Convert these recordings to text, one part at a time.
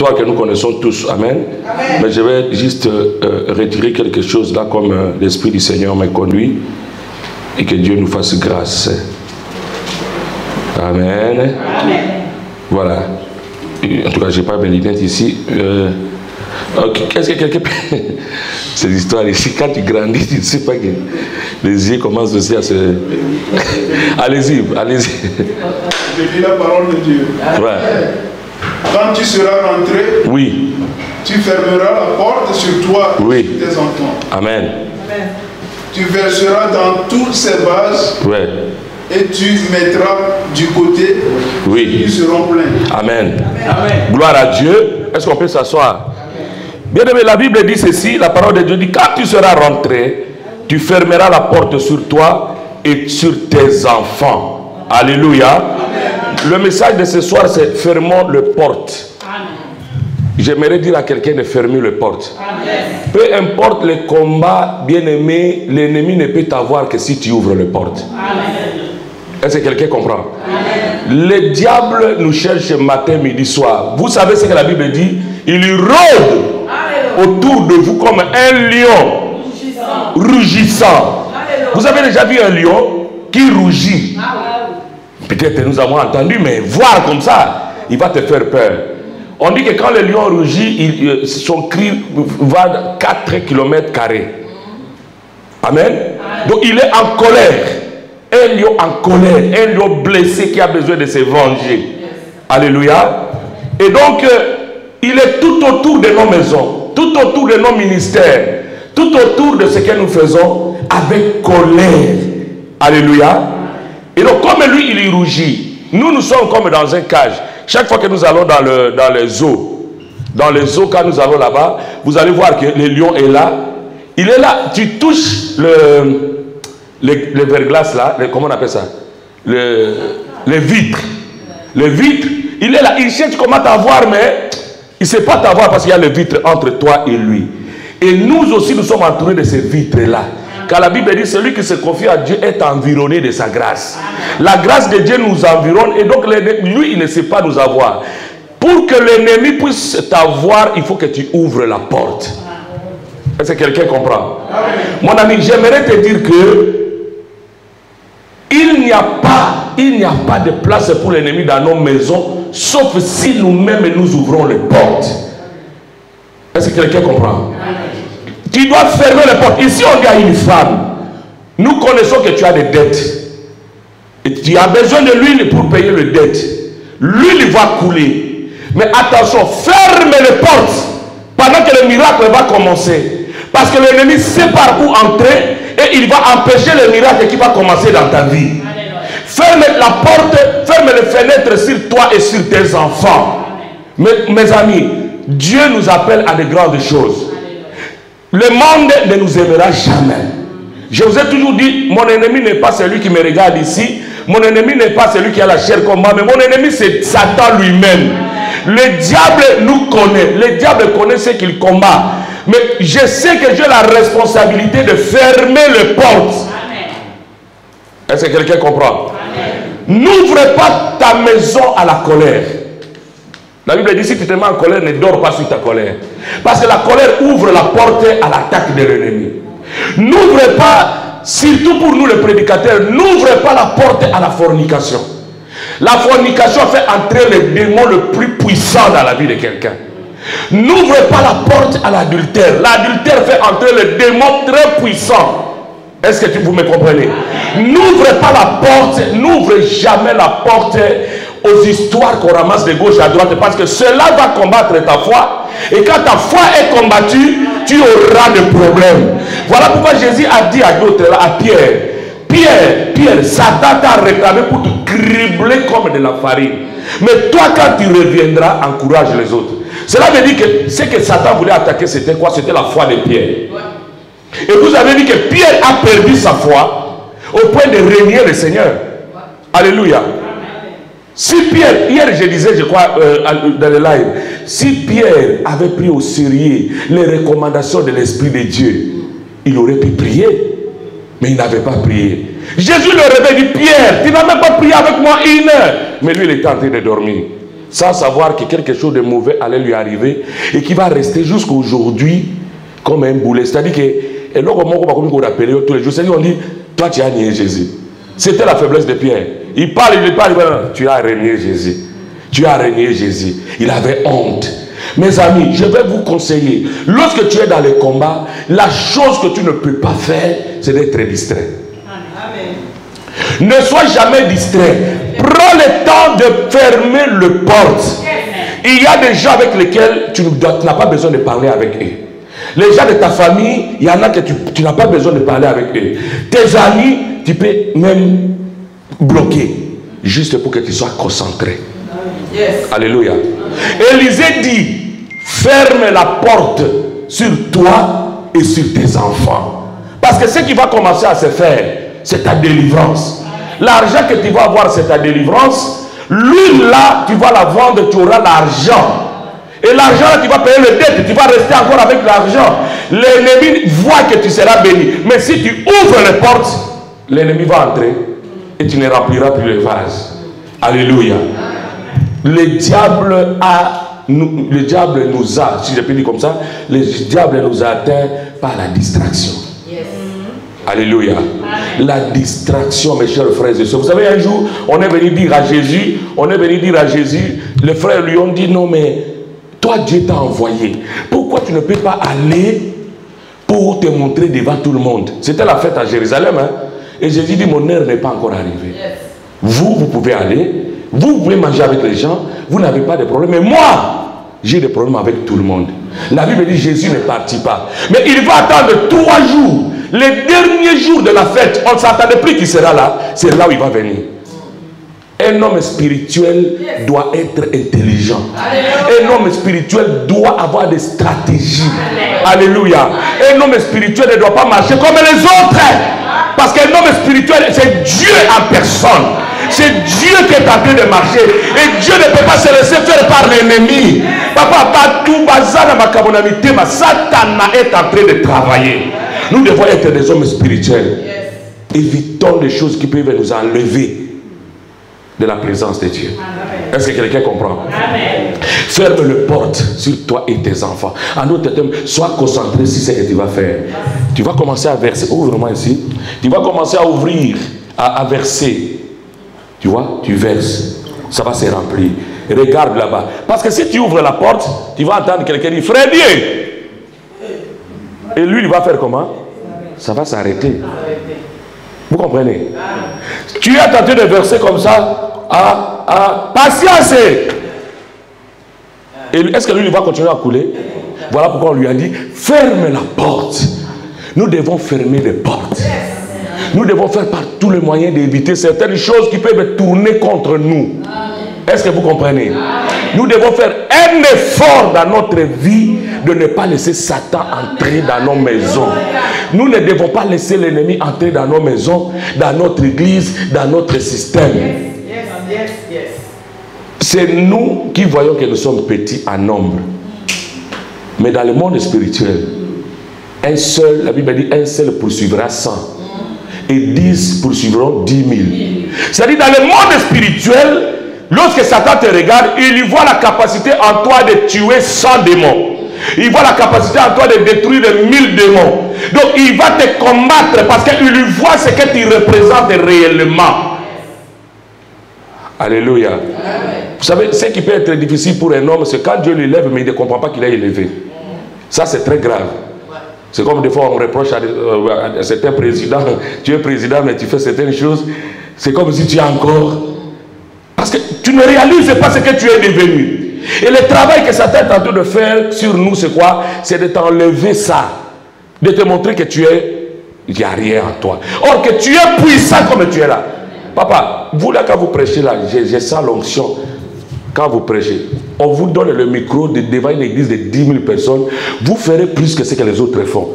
l'histoire que nous connaissons tous. Amen. Amen. Mais je vais juste retirer quelque chose là comme l'Esprit du Seigneur m'a conduit. Et que Dieu nous fasse grâce. Amen. Amen. Voilà. En tout cas, je n'ai pas mes lunettes ici. Qu'est-ce que quelqu'un... Cette histoire ici, quand tu grandis, tu ne sais pas que les yeux commencent aussi à se... Allez-y, allez-y. Je dis la parole de Dieu. Ouais. Quand tu seras rentré, oui, tu fermeras la porte sur toi et oui. sur tes enfants. Amen. Amen. Tu verseras dans tous ces vases, ouais. Et tu mettras du côté, oui. Qui seront pleins. Amen. Amen. Gloire à Dieu. Est-ce qu'on peut s'asseoir? Bien aimé, la Bible dit ceci, la parole de Dieu dit, quand tu seras rentré, tu fermeras la porte sur toi et sur tes enfants. Alléluia. Amen. Le message de ce soir, c'est fermons les portes. J'aimerais dire à quelqu'un de fermer les portes. Amen. Peu importe le combat, bien aimé, l'ennemi ne peut t'avoir que si tu ouvres les portes. Est-ce que quelqu'un comprend? Amen. Le diable nous cherche matin, midi, soir. Vous savez ce que la Bible dit? Il rôde autour de vous comme un lion rugissant. Vous avez déjà vu un lion qui rougit? Peut-être nous avons entendu, mais voir comme ça, il va te faire peur. On dit que quand le lion rugit, son cri va de 4 km². Amen. Donc il est en colère. Un lion en colère. Un lion blessé qui a besoin de se venger. Alléluia. Et donc, il est tout autour de nos maisons. Tout autour de nos ministères. Tout autour de ce que nous faisons avec colère. Alléluia. Et donc, comme lui, il rougit. Nous sommes comme dans un cage. Chaque fois que nous allons dans les zoos, quand nous allons là-bas, vous allez voir que le lion est là. Il est là. Tu touches le verglas là, comment on appelle ça? Les vitres. Les vitres, il est là. Il cherche comment t'avoir, mais il ne sait pas t'avoir parce qu'il y a les vitres entre toi et lui. Et nous aussi, nous sommes entourés de ces vitres-là. Car la Bible dit, celui qui se confie à Dieu est environné de sa grâce. La grâce de Dieu nous environne et donc lui, il ne sait pas nous avoir. Pour que l'ennemi puisse t'avoir, il faut que tu ouvres la porte. Est-ce que quelqu'un comprend? Mon ami, j'aimerais te dire que il n'y a pas de place pour l'ennemi dans nos maisons, sauf si nous-mêmes nous ouvrons les portes. Est-ce que quelqu'un comprend? Tu dois fermer les portes. Ici, on dit à une femme, nous connaissons que tu as des dettes. Et tu as besoin de l'huile pour payer les dettes. L'huile va couler. Mais attention, ferme les portes pendant que le miracle va commencer. Parce que l'ennemi sait par où entrer et il va empêcher le miracle qui va commencer dans ta vie. Ferme la porte, ferme les fenêtres sur toi et sur tes enfants. Mes amis, Dieu nous appelle à de grandes choses. Le monde ne nous aimera jamais. Je vous ai toujours dit, mon ennemi n'est pas celui qui me regarde ici. Mon ennemi n'est pas celui qui a la chair comme moi. Mais mon ennemi, c'est Satan lui-même. Le diable nous connaît. Le diable connaît ce qu'il combat. Mais je sais que j'ai la responsabilité de fermer les portes. Est-ce que quelqu'un comprend? N'ouvre pas ta maison à la colère. La Bible dit, si tu te mets en colère, ne dors pas sur ta colère. Parce que la colère ouvre la porte à l'attaque de l'ennemi. N'ouvre pas, surtout pour nous les prédicateurs, n'ouvre pas la porte à la fornication. La fornication fait entrer le démon le plus puissant dans la vie de quelqu'un. N'ouvre pas la porte à l'adultère. L'adultère fait entrer le démon très puissant. Est-ce que vous me comprenez? N'ouvre pas la porte, n'ouvre jamais la porte aux histoires qu'on ramasse de gauche à droite, parce que cela va combattre ta foi. Et quand ta foi est combattue, tu auras des problèmes. Voilà pourquoi Jésus a dit à d'autres, à Pierre, Satan t'a réclamé pour te cribler comme de la farine. Mais toi, quand tu reviendras, encourage les autres. Cela veut dire que ce que Satan voulait attaquer, c'était quoi? C'était la foi de Pierre. Et vous avez dit que Pierre a perdu sa foi au point de régner le Seigneur. Alléluia. Si Pierre, hier je disais, je crois, dans le live, si Pierre avait pris au sérieux les recommandations de l'Esprit de Dieu, il aurait pu prier. Mais il n'avait pas prié. Jésus le réveille, dit, Pierre, tu n'as même pas prié avec moi 1 heure. Mais lui, il était en train de dormir. sans savoir que quelque chose de mauvais allait lui arriver et qui va rester jusqu'à aujourd'hui comme un boulet. C'est-à-dire que, et là, comment on appelle tous les jours, c'est-à-dire on dit, toi tu as nié Jésus. C'était la faiblesse de Pierre. Il parle, tu as renié Jésus. Tu as renié Jésus. Il avait honte. Mes amis, je vais vous conseiller, lorsque tu es dans les combats, la chose que tu ne peux pas faire, c'est d'être distrait. Amen. Ne sois jamais distrait. Prends le temps de fermer le porte. Il y a des gens avec lesquels tu n'as pas besoin de parler avec eux. Les gens de ta famille, il y en a que tu n'as pas besoin de parler avec eux. Tes amis, tu peux même bloquer, juste pour que tu sois concentré. Yes. Alléluia. Élisée dit, ferme la porte sur toi et sur tes enfants. Parce que ce qui va commencer à se faire, c'est ta délivrance. L'argent que tu vas avoir, c'est ta délivrance. L'huile là, tu vas la vendre, tu auras l'argent. Et l'argent, tu vas payer le dette, tu vas rester encore avec l'argent. L'ennemi voit que tu seras béni. Mais si tu ouvres les portes, l'ennemi va entrer et tu ne rempliras plus les vases. Alléluia. Le diable nous a, si je peux dire comme ça, le diable nous a atteint par la distraction. Yes. Alléluia. La distraction, mes chers frères et sœurs. Vous savez, un jour, on est venu dire à Jésus, les frères lui ont dit, non mais, toi Dieu t'a envoyé. Pourquoi tu ne peux pas aller pour te montrer devant tout le monde? C'était la fête à Jérusalem. Hein? Et Jésus dit, mon heure n'est pas encore arrivée. Yes. Vous pouvez aller. Vous pouvez manger avec les gens. Vous n'avez pas de problème. Mais moi, j'ai des problèmes avec tout le monde. La Bible dit, Jésus ne partit pas. Mais il va attendre 3 jours. Les derniers jours de la fête, on ne s'attendait plus qu'il sera là. C'est là où il va venir. Un homme spirituel doit être intelligent. Un homme spirituel doit avoir des stratégies. Alléluia. Un homme spirituel ne doit pas marcher comme les autres. Parce qu'un homme spirituel, c'est Dieu en personne. C'est Dieu qui est en train de marcher. Et Dieu ne peut pas se laisser faire par l'ennemi. Papa, tout bazar ma kabonamité, ma Satan est en train de travailler. Nous devons être des hommes spirituels. Évitons les choses qui peuvent nous enlever de la présence de Dieu. Est-ce que quelqu'un comprend? Amen. Ferme le porte sur toi et tes enfants. En d'autres termes, sois concentré sur ce que tu vas faire. Tu vas commencer à verser. Ouvre-moi ici. Tu vas commencer à ouvrir, à verser. Tu vois, tu verses. Ça va se remplir. Regarde là-bas. Parce que si tu ouvres la porte, tu vas entendre quelqu'un dire Freddy. Et lui, il va faire comment? Ça va s'arrêter. Vous comprenez? Tu es tenté de verser comme ça. Patience. Et est-ce que lui, il va continuer à couler? Voilà pourquoi on lui a dit ferme la porte. Nous devons fermer les portes. Nous devons faire par tous les moyens d'éviter certaines choses qui peuvent tourner contre nous. Est-ce que vous comprenez? Nous devons faire un effort dans notre vie de ne pas laisser Satan entrer dans nos maisons. Nous ne devons pas laisser l'ennemi entrer dans nos maisons, dans notre église, dans notre système. C'est nous qui voyons que nous sommes petits en nombre. Mais dans le monde spirituel, un seul, la Bible dit, un seul poursuivra 100. Et 10 poursuivront 10 000. C'est-à-dire dans le monde spirituel, lorsque Satan te regarde, il voit la capacité en toi de tuer 100 démons. Il voit la capacité en toi de détruire 1000 démons. Donc il va te combattre parce qu'il voit ce que tu représentes réellement. Alléluia. Amen. Vous savez, ce qui peut être difficile pour un homme, c'est quand Dieu l'élève, mais il ne comprend pas qu'il est élevé. Ça, c'est très grave. C'est comme des fois on reproche à certains présidents, tu es président mais tu fais certaines choses, c'est comme si tu es encore... Parce que tu ne réalises pas ce que tu es devenu. Et le travail que Satan est en train de faire sur nous, c'est quoi? C'est de t'enlever ça, de te montrer que tu es... Il n'y a rien en toi. Or que tu es puissant comme tu es là. Papa, vous là quand vous prêchez là, j'ai ça l'onction. Quand vous prêchez, on vous donne le micro devant une église de 10 000 personnes, vous ferez plus que ce que les autres font.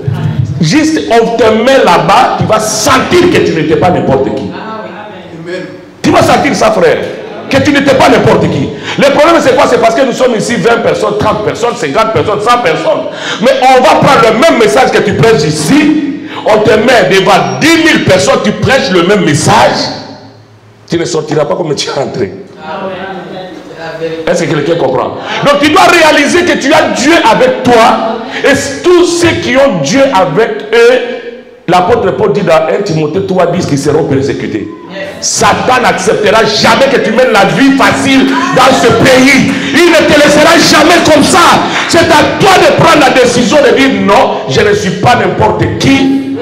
Juste, on te met là-bas, tu vas sentir que tu n'étais pas n'importe qui. Tu vas sentir ça, frère, que tu n'étais pas n'importe qui. Le problème, c'est quoi? C'est parce que nous sommes ici 20 personnes, 30 personnes, 50 personnes, 100 personnes. Mais on va prendre le même message que tu prêches ici, on te met devant 10 000 personnes, tu prêches le même message, tu ne sortiras pas comme tu es entré. Est-ce que quelqu'un comprend? Donc tu dois réaliser que tu as Dieu avec toi. Et tous ceux qui ont Dieu avec eux, l'apôtre Paul dit dans 1 Timothée 3:10 qu'ils seront persécutés. Satan n'acceptera jamais que tu mènes la vie facile dans ce pays. Il ne te laissera jamais comme ça. C'est à toi de prendre la décision de dire non, je ne suis pas n'importe qui.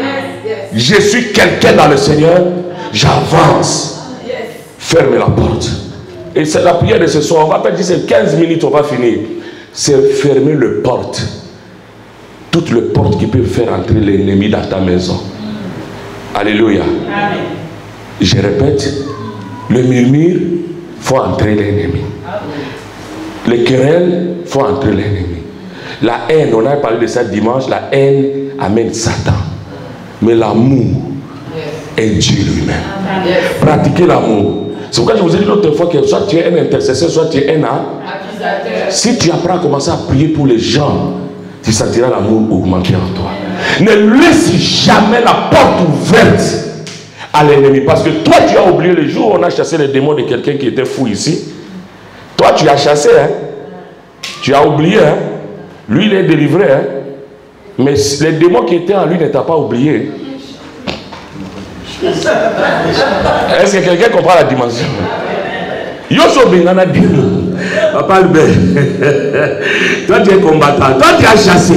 Je suis quelqu'un dans le Seigneur. J'avance. Ferme la porte. Et c'est la prière de ce soir. On va pas dire c'est 15 minutes, on va finir. C'est fermer le porte. Toutes les portes qui peuvent faire entrer l'ennemi dans ta maison. Alléluia. Amen. Je répète, le murmure, faut entrer l'ennemi. Les querelles, faut entrer l'ennemi. La haine, on a parlé de ça dimanche, la haine amène Satan. Mais l'amour est Dieu lui-même. Pratiquez l'amour. C'est pourquoi je vous ai dit l'autre fois que soit tu es un intercesseur, soit tu es un accusateur. Si tu apprends à commencer à prier pour les gens, tu sentiras l'amour augmenter en toi. Ne laisse jamais la porte ouverte à l'ennemi. Parce que toi, tu as oublié le jour où on a chassé les démons de quelqu'un qui était fou ici. Toi, tu as chassé. Hein? Tu as oublié. Hein? Lui, il est délivré. Hein? Mais les démons qui étaient en lui ne t'ont pas oublié. Est-ce que quelqu'un comprend la dimension? Yoso Bengana dit, Papa Albert, toi tu es combattant, toi tu as chassé.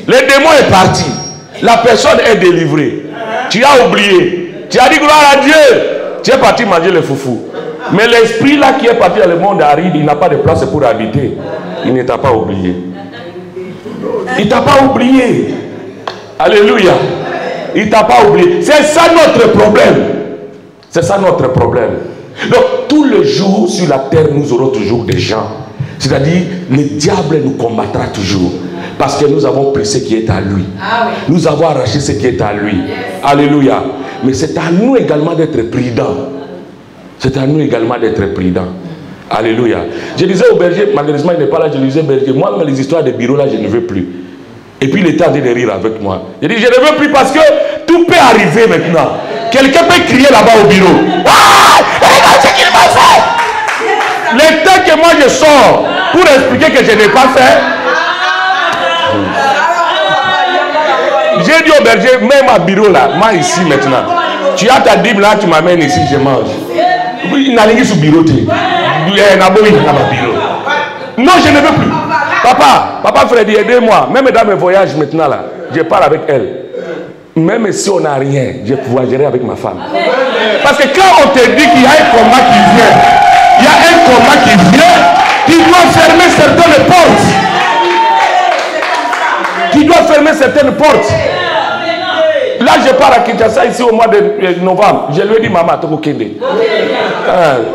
Le démon est parti. La personne est délivrée. Tu as oublié. Tu as dit gloire à Dieu. Tu es parti manger le foufou. Mais l'esprit là qui est parti dans le monde aride, il n'a pas de place pour habiter. Il ne t'a pas oublié. Il ne t'a pas oublié. Alléluia. Il ne t'a pas oublié. C'est ça notre problème. C'est ça notre problème. Donc, tous les jours sur la terre, nous aurons toujours des gens. C'est-à-dire, le diable nous combattra toujours. Parce que nous avons pris ce qui est à lui. Ah oui. Nous avons arraché ce qui est à lui. Yes. Alléluia. Mais c'est à nous également d'être prudents. C'est à nous également d'être prudents. Alléluia. Je disais au berger, malheureusement il n'est pas là, je disais au berger, moi les histoires de bureau là, je ne veux plus. Et puis il était en train de rire avec moi. Je dis, je ne veux plus parce que tout peut arriver maintenant. Quelqu'un peut crier là-bas au bureau. Ah, regarde ce qu'il m'a fait. Le temps que moi je sors pour expliquer que je n'ai pas fait, j'ai dit au berger, mets ma bureau là, moi ici maintenant. Tu as ta Bible là, tu m'amènes ici, je mange. Il n'a rien sur le bureau. Non, je ne veux plus. Papa Freddy, aidez-moi. Même dans mes voyages maintenant là, je pars avec elle. Même si on n'a rien, je voyagerai avec ma femme. Parce que quand on te dit qu'il y a un combat qui vient, il y a un combat qui vient, tu dois fermer certaines portes. Tu dois fermer certaines portes. Là, je pars à Kinshasa ici au mois de novembre. Je lui ai dit, maman, tu vas Kende.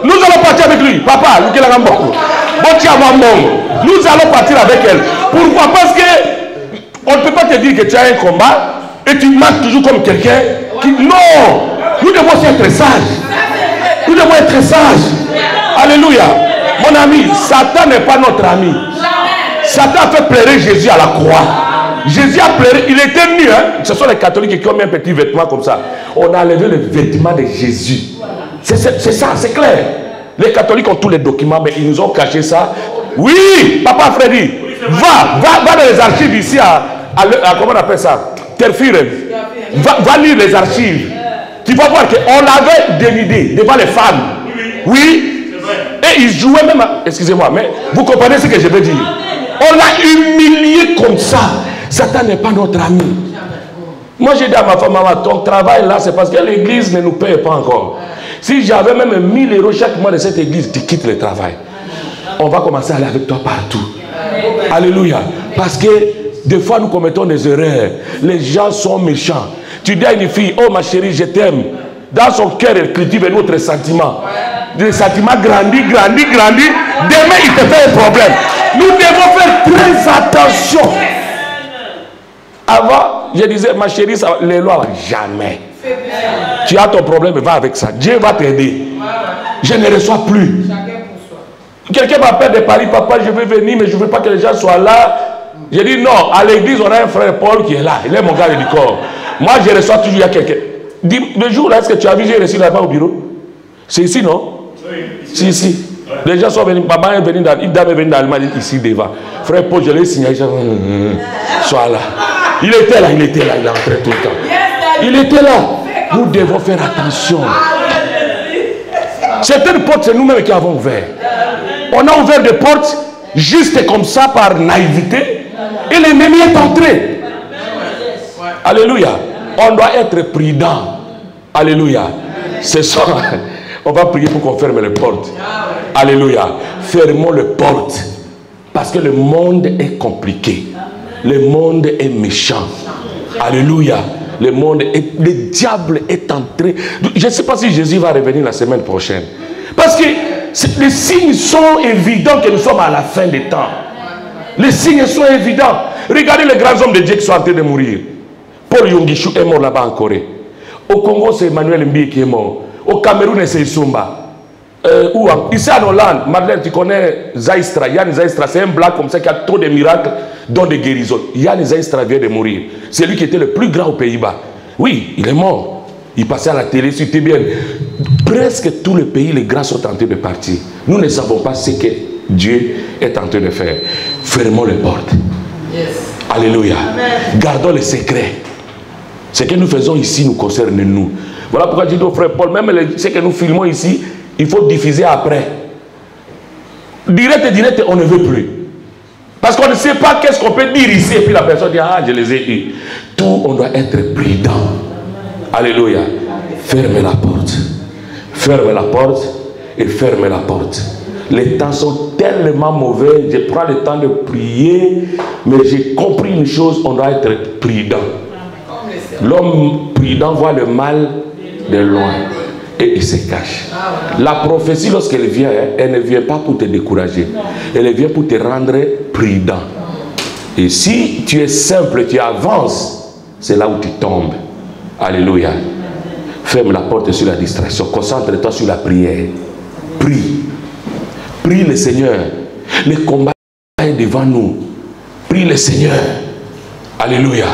Nous allons partir avec lui. Papa, nous allons partir avec elle. Pourquoi? Parce que on ne peut pas te dire que tu as un combat et tu marches toujours comme quelqu'un qui... Non! Nous devons être sages. Nous devons être sages. Alléluia. Mon ami, Satan n'est pas notre ami. Satan a fait pleurer Jésus à la croix. Jésus a pleuré, il était nu. Hein? Ce sont les catholiques qui ont mis un petit vêtement comme ça. On a enlevé le vêtement de Jésus. C'est ça, c'est clair. Les catholiques ont tous les documents, mais ils nous ont caché ça. Oui, Papa Freddy, va dans les archives ici à comment on appelle ça? Terfire. Va lire les archives. Tu vas voir qu'on l'avait dénudé devant les femmes. Oui. Et ils jouaient même à... Excusez-moi, mais vous comprenez ce que je veux dire? On l'a humilié comme ça. Satan n'est pas notre ami. Moi, j'ai dit à ma femme, maman, ton travail là, c'est parce que l'église ne nous paye pas encore. Si j'avais même 1000 € chaque mois de cette église, tu quittes le travail. On va commencer à aller avec toi partout. Alléluia. Parce que des fois, nous commettons des erreurs. Les gens sont méchants. Tu dis à une fille, oh ma chérie, je t'aime. Dans son cœur, elle cultive un autre sentiment. Les sentiments grandissent. Demain, il te fait un problème. Nous devons faire très attention. Avant, je disais, ma chérie, ça, les lois, jamais. Tu as ton problème, va avec ça. Dieu va t'aider. Je ne reçois plus. Quelqu'un m'appelle de Paris, papa, je veux venir, mais je ne veux pas que les gens soient là. Je dis non, à l'église, on a un frère Paul qui est là. Il est mon gars du corps. Moi, je reçois toujours, il y a quelqu'un. Le jour là, est-ce que tu as vu, j'ai reçu là-bas au bureau? C'est ici, non? Oui. C'est ici. Les gens sont venus, maman est venue, une dame est venue dans l'Allemagne ici devant. Frère Paul, je l'ai signalé, sois là. Il était là, il entrait tout le temps. Il était là. Nous devons faire attention. Certaines portes, c'est nous-mêmes qui avons ouvert. On a ouvert des portes juste comme ça par naïveté et l'ennemi est entré. Alléluia. On doit être prudent. Alléluia. Ce soir, on va prier pour qu'on ferme les portes. Alléluia. Fermons les portes. Parce que le monde est compliqué. Le monde est méchant. Alléluia. Le diable est entré. Je ne sais pas si Jésus va revenir la semaine prochaine. Parce que les signes sont évidents que nous sommes à la fin des temps. Les signes sont évidents. Regardez les grands hommes de Dieu qui sont en train de mourir. Paul Yongishu est mort là-bas en Corée. Au Congo, c'est Emmanuel Mbi qui est mort. Au Cameroun, c'est Isumba. Ici en Hollande, Madeleine, tu connais Zaistra. Yann Zaistra, c'est un blanc comme ça qui a trop de miracles, dont des guérisons. Yann Zaistra vient de mourir. C'est lui qui était le plus grand aux Pays-Bas. Oui, il est mort. Il passait à la télé, c'était bien. Presque tous les pays, les grands sont en train de partir. Nous ne savons pas ce que Dieu est en train de faire. Fermons les portes. Yes. Alléluia. Amen. Gardons les secrets. Ce que nous faisons ici nous concerne nous. Voilà pourquoi je dis au frère Paul, même ce que nous filmons ici, il faut diffuser après. Direct, on ne veut plus. Parce qu'on ne sait pas qu'est-ce qu'on peut dire ici. Et puis la personne dit, ah, je les ai eus. Tout, on doit être prudent. Alléluia. Fermez la porte. Fermez la porte et fermez la porte. Les temps sont tellement mauvais. Je prends le temps de prier. Mais j'ai compris une chose, on doit être prudent. L'homme prudent voit le mal de loin. Et il se cache. La prophétie, lorsqu'elle vient, elle ne vient pas pour te décourager. Elle vient pour te rendre prudent. Et si tu es simple, tu avances, c'est là où tu tombes. Alléluia. Ferme la porte sur la distraction. Concentre-toi sur la prière. Prie. Prie le Seigneur. Le combat est devant nous. Prie le Seigneur. Alléluia.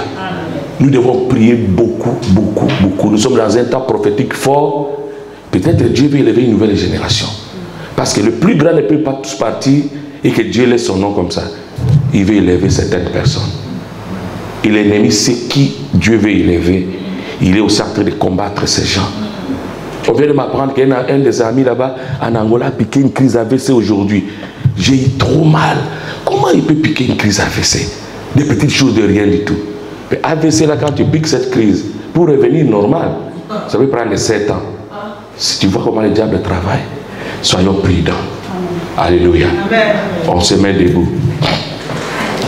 Nous devons prier beaucoup, beaucoup, beaucoup. Nous sommes dans un temps prophétique fort. Peut-être Dieu veut élever une nouvelle génération. Parce que le plus grand ne peut pas tous partir et que Dieu laisse son nom comme ça. Il veut élever certaines personnes. Et l'ennemi sait qui Dieu veut élever. Il est aussi en train de combattre ces gens. On vient de m'apprendre qu'il y a un des amis là-bas en Angola a piqué une crise AVC aujourd'hui. J'ai eu trop mal. Comment il peut piquer une crise AVC? Des petites choses de rien du tout. Mais AVC là, quand tu piques cette crise, pour revenir normal, ça peut prendre 7 ans. Si tu vois comment le diable travaille, soyons prudents. Alléluia. Amen. On se met debout.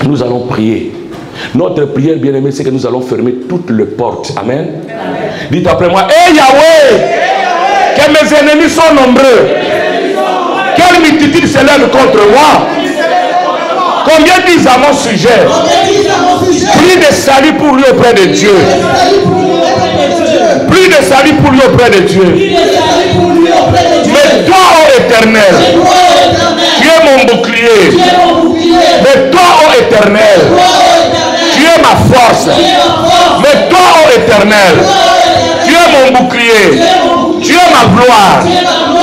Nous allons prier. Notre prière, bien aimé, c'est que nous allons fermer toutes les portes. Amen. Amen. Dites après moi, hey Yahweh, que mes ennemis sont nombreux. Quelle multitude s'élève contre moi. Combien disent à mon sujet? Plus de salut pour lui auprès de Dieu. Plus de salut pour lui auprès de Dieu. Mais toi, ô Éternel, tu es mon bouclier. Mais toi, ô Éternel, tu es ma force. Mais toi, ô Éternel, tu es mon bouclier. Tu es ma gloire.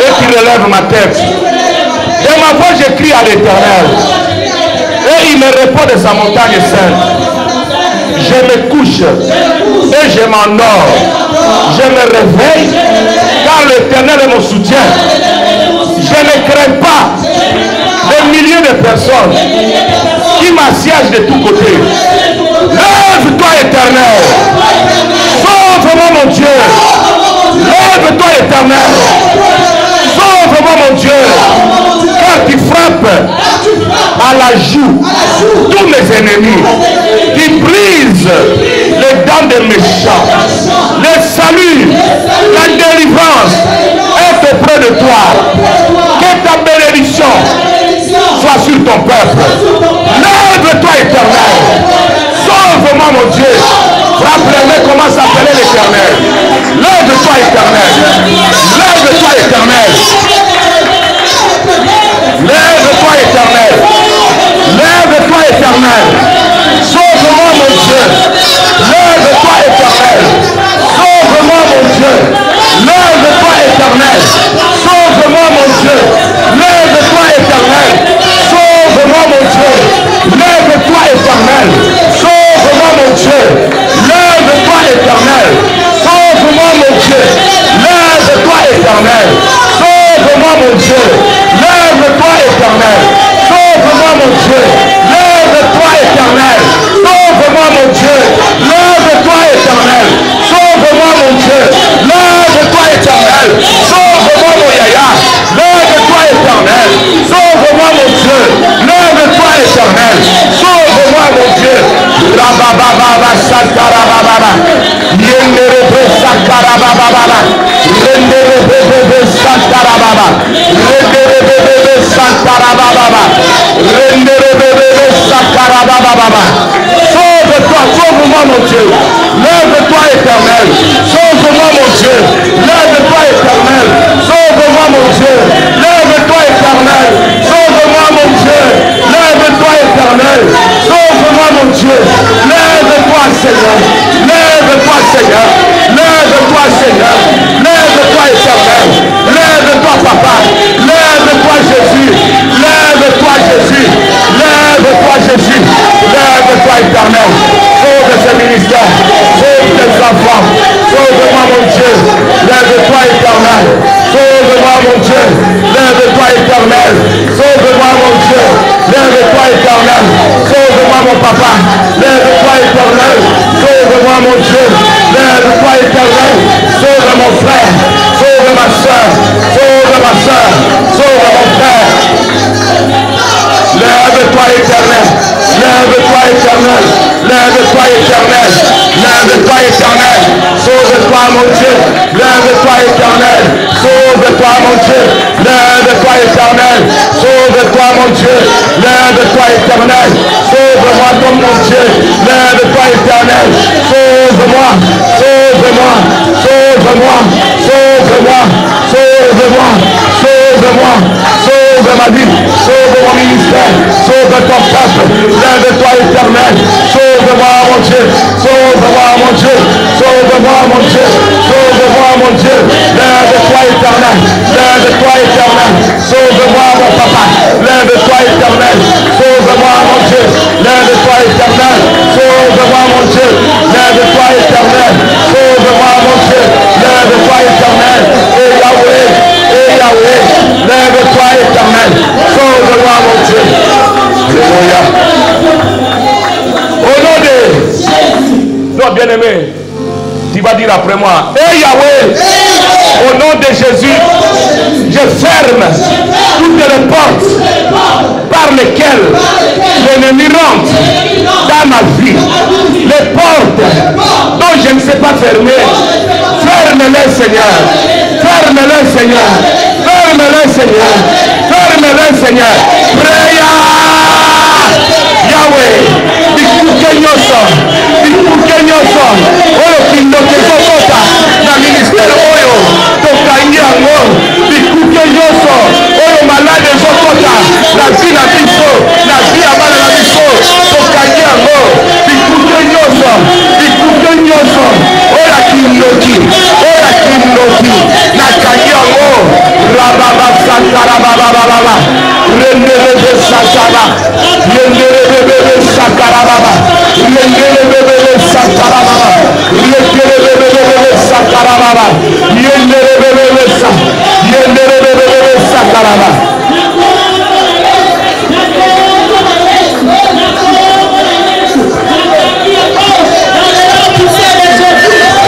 Et tu relèves ma tête. Et ma voix, je crie à l'Éternel. Et il me répond de sa montagne sainte. Je me couche et je m'endors. Je me réveille car l'Éternel est mon soutien. Je ne crains pas des milliers de personnes qui m'assiègent de tous côtés. Lève-toi, Éternel. Sauve-moi, mon Dieu. Lève-toi, Éternel. Sauve-moi, mon Dieu. Car tu frappes à la joue tous mes ennemis. Tu brises les dents des méchants. Le salut, la délivrance est auprès de toi. Que ta bénédiction soit sur ton peuple. Lève-toi, Éternel. Sauve-moi, mon Dieu. Rappelez-moi comment s'appelait l'Éternel. Lève-toi, Éternel. Lève-toi, Éternel. Lève-toi, Éternel. Lève-toi, Éternel. Sauve-moi, mon Dieu. Lève-toi, Éternel. Sauve-moi, mon Dieu. Lève-toi, Éternel. Sauve-moi, mon Dieu. Lève-toi, Rabababa Sakarababa. Yenderebe Sakarababa. Renderebe Sakarababa. Renderebe Sakarababa. Renderebe Sakarababa. Sauve-toi, sauve-moi mon Dieu. Lève-toi éternel. Sauve-moi mon Dieu. Lève-toi éternel. Sauve-moi mon Dieu. Lève-toi éternel. Sauve-moi mon Dieu. Lève-toi éternel. Sauve-moi mon Dieu. Lève-toi Seigneur. Lève-toi Seigneur. Lève-toi Seigneur. Lève-toi éternel. Lève-toi papa. Lève-toi Jésus. Lève-toi Jésus. Lève-toi Jésus. Lève-toi éternel. Sauve ce ministère. Sauve tes enfants. Sauve-moi mon Dieu. Lève-toi éternel. Sauve-moi mon Dieu. Lève-toi éternel. Sauve-moi mon Dieu. Lève-toi éternel. Sauve-moi mon papa. Lève-toi éternel. Sauve-moi mon Dieu. Lève-toi éternel. Sauve mon frère. Sauve ma soeur. Sauve ma soeur. Sauve mon frère. Lève-toi éternel. Lève-toi éternel. Lève-toi éternel. Lève-toi éternel. Sauve-toi mon Dieu. Lève-toi éternel. Sauve-toi mon Dieu. Lève-toi éternel. Sauve-toi mon Dieu. Lève-toi éternel. Sauve-moi comme mon Dieu. Lève-toi éternel. Sauve-moi. Sauve-moi. Sauve-moi. Sauve-moi. Sauve-moi. Sauve-moi. Sauve ma vie. Sauve mon ministère. Sauve ton peuple. Lève-toi éternel. Sauve-moi mon Dieu. Sauve-moi mon Dieu. Sauve-moi mon Dieu. Sauve-moi mon Dieu. Lève-toi éternel. Lève-toi éternel. Sauve-moi mon papa. Lève-toi éternel. Sauve-moi mon Dieu. Lève-toi éternel. Sauve-moi mon Dieu. Lève-toi éternel. Sauve-moi mon Dieu. Lève-toi éternel. Et Yahweh. Et Yahweh. Lève-toi éternel. Sauve-moi mon Dieu. Alléluia. Au nom de... Non, bien-aimé, tu vas dire après moi, hey Yahweh, au nom de Jésus, je ferme toutes les portes par lesquelles l'ennemi rentre dans ma vie. Les portes dont je ne sais pas fermer, ferme-les Seigneur. Ferme-les Seigneur. Ferme-les Seigneur. Ferme-les Seigneur. Prière. Yahweh. Bikuke nyoso. Oyo kindoke kokota. Na ministère oyo. Tokangi yango. Bikuke nyoso. Oyo malade zokota. La vie na biso. La vie abana na biso. Tokangi yango. Bikuke nyoso. Oyo kindoki. Na kangi yango. Rababa sakara baba. Rendele sakara. Yendele sakara baba. Yendele sakara baba. Yendele sakara baba. Yendele sakara baba.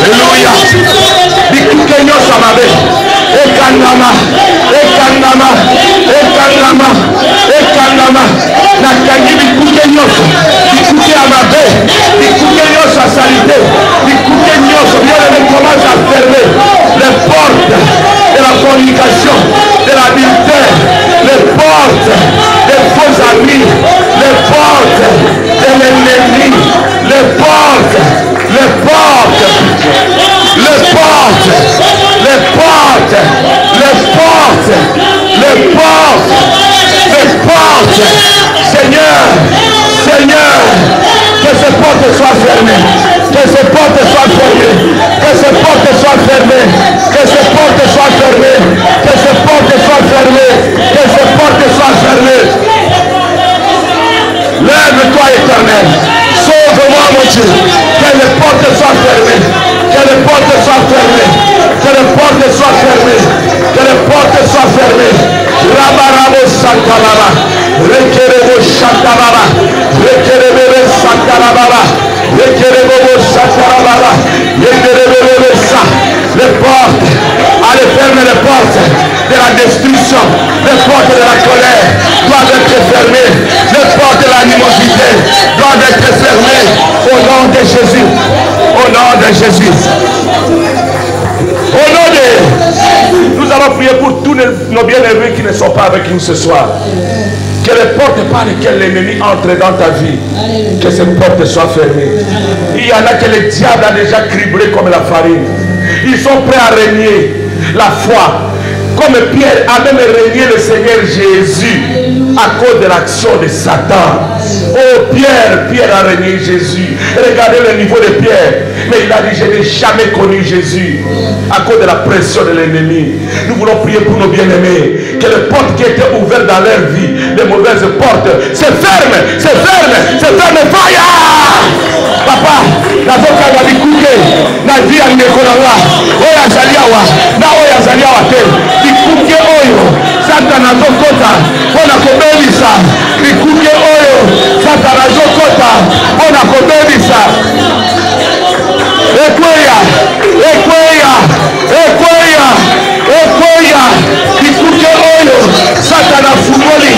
Alléluia. Bikuke nyoso mabe. Ekangama. Nakangi bikuke nyoso. Bikuke amabe. Bikuke nyoso à salité. Bikuke nyoso. Bien on commence à fermer les portes de la communication, de l'adultère, les portes des faux amis, les portes de l'ennemi, les portes. Seigneur, que ces portes soient fermées, que ces portes soient fermées, que ces portes soient fermées, que ces portes soient fermées, que ces portes soient fermées, que ces portes soient fermées. Lève-toi éternel, sauve-moi mon Dieu, que les portes soient fermées, que les portes soient fermées, que les portes soient fermées, que les portes soient fermées. Rabarabo Santalaba, Rekerebo Santalaba, Rekerebo Santalaba, Rekerebo Santalaba, Rekerebo Sa. Les portes, allez fermer les portes de la destruction, les portes de la colère doivent être fermées, les portes de l'animosité doivent être fermées au nom de Jésus. Au nom de Jésus. Au nom de... Nous allons prier pour tous nos bien-aimés qui ne sont pas avec nous ce soir. Que les portes par lesquelles l'ennemi entre dans ta vie, que ces portes soient fermées. Il y en a que le diable a déjà criblé comme la farine. Ils sont prêts à régner la foi. Comme Pierre a même régné le Seigneur Jésus à cause de l'action de Satan. Oh Pierre a régné Jésus. Regardez le niveau de Pierre. Mais il a dit, je n'ai jamais connu Jésus à cause de la pression de l'ennemi. Nous voulons prier pour nos bien-aimés. Que les portes qui étaient ouvertes dans leur vie, les mauvaises portes, se ferment, se ferment, se ferment. Fire! Papa, la voix va dikuke, na vie à Nekola, oya zaliawa, na oya zaliawa te, dikuke oyo, Satan azokota, ona kobelisa, dikuke oyo, Satan azokota, ona kobelisa. Ekweya, ekweya, ekweya, ekweya, dikuke oyo, Satan afungoli,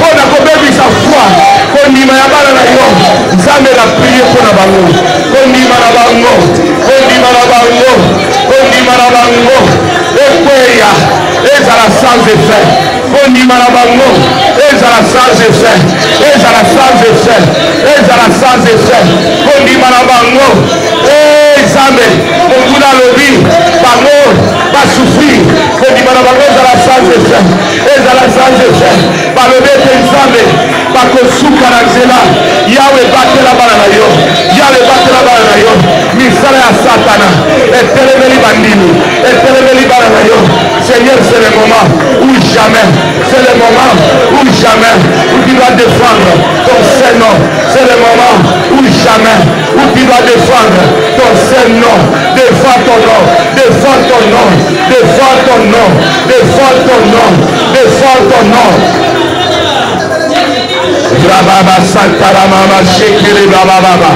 ona kobelisa foi, kondima ya bana na yo, Nzambe la prier pour la bango, kondima na bango, kondima na bango, kondima na bango, ekweya, ezala sans effet, kondima na bango, ezala sans effet, ezala sans effet, ezala sans effet, kondima na bango, Nzambe, monguna lobi, bango, basouffrir, kondima na bango, ezala sans effet, ezala sans effet, balobete Nzambe, bakosuka na nzela, yawe batela bana na yo, yawe batela bana na yo, misala ya Satana, etelemeli bandini, etelemeli bana na yo. Seigneur, c'est le moment où jamais, c'est le moment où jamais, où tu dois défendre ton Saint-Nom, c'est le moment où jamais, où tu dois défendre ton Saint-Nom, défends ton nom, défends ton nom, défends ton nom, défends ton nom, défends ton nom. Rababa Santara Mama Shekiri Baba Baba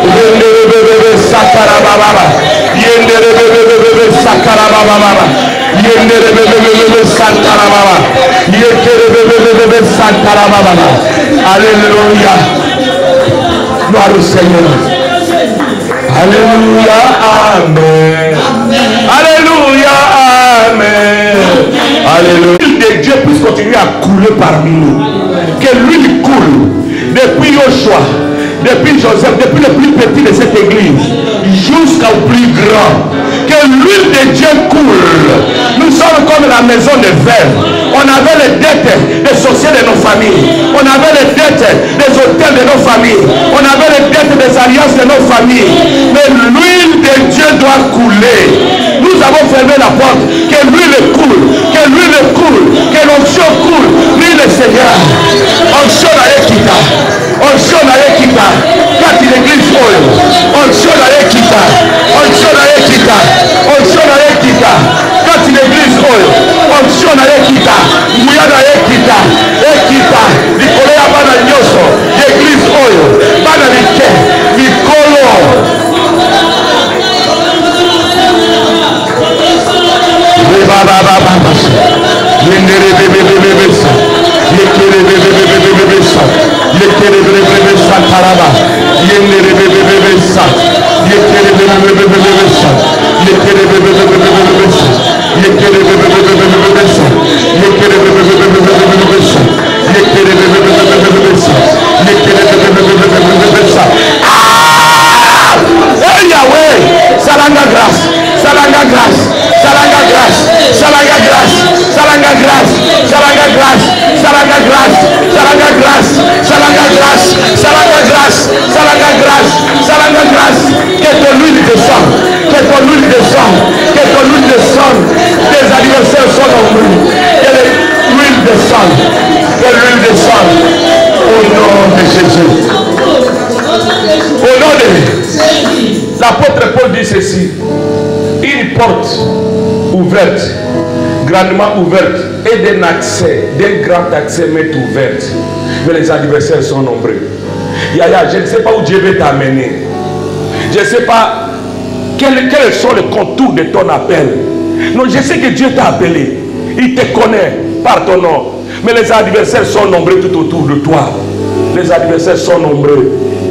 Yendere Bebe Sakara Baba Baba Yendere Bebe Sakara Baba Baba Yendere Bebe Santara Baba Yendere Bebe Santara Baba Baba. Alléluia. Gloire au Seigneur. Alléluia. Amen. Alléluia. Amen. Alléluia. Que Dieu puisse continuer à couler parmi nous. Que l'huile coule depuis Joshua, depuis Joseph, depuis le plus petit de cette église jusqu'au plus grand. Que l'huile de Dieu coule. Nous sommes comme la maison de verre. On avait les dettes des sorciers de nos familles. On avait les dettes des hôtels de nos familles. On avait les dettes des alliances de nos familles. Mais l'huile de Dieu doit couler. Nous avons fermé la porte. Que l'huile coule. Que l'huile coule. Que l'onction coule. Prie le Seigneur. Onction à l'équita. Onction à l'équita. Quand il église oil. Onction à l'équita. Onction à l'équita. Onction à l'équita. Quand il église oil. Onction à l'équita. Mouillade à l'équita. Équita. Nicolas à Bana Nyoso. L'église oil. Bana Nike. Nicolo. Salanga grâce, salanga grâce, salanga grâce, salanga grâce, salanga grâce, salanga grâce, salanga grâce, salanga grâce, salanga grâce, salanga grâce, salanga grâce, salanga grâce. Que ton huile descende, que ton huile descende, que ton huile descende. Tes anniversaires sont nombreux. Que l'huile descende, que l'huile descende. Au nom de Jésus. Au nom de l'apôtre Paul dit ceci. Une porte ouverte, grandement ouverte, et d'un accès, d'un grand accès m'est ouverte. Mais les adversaires sont nombreux. Yaya, je ne sais pas où Dieu veut t'amener. Je ne sais pas quels sont les contours de ton appel. Non, je sais que Dieu t'a appelé. Il te connaît par ton nom. Mais les adversaires sont nombreux tout autour de toi. Les adversaires sont nombreux.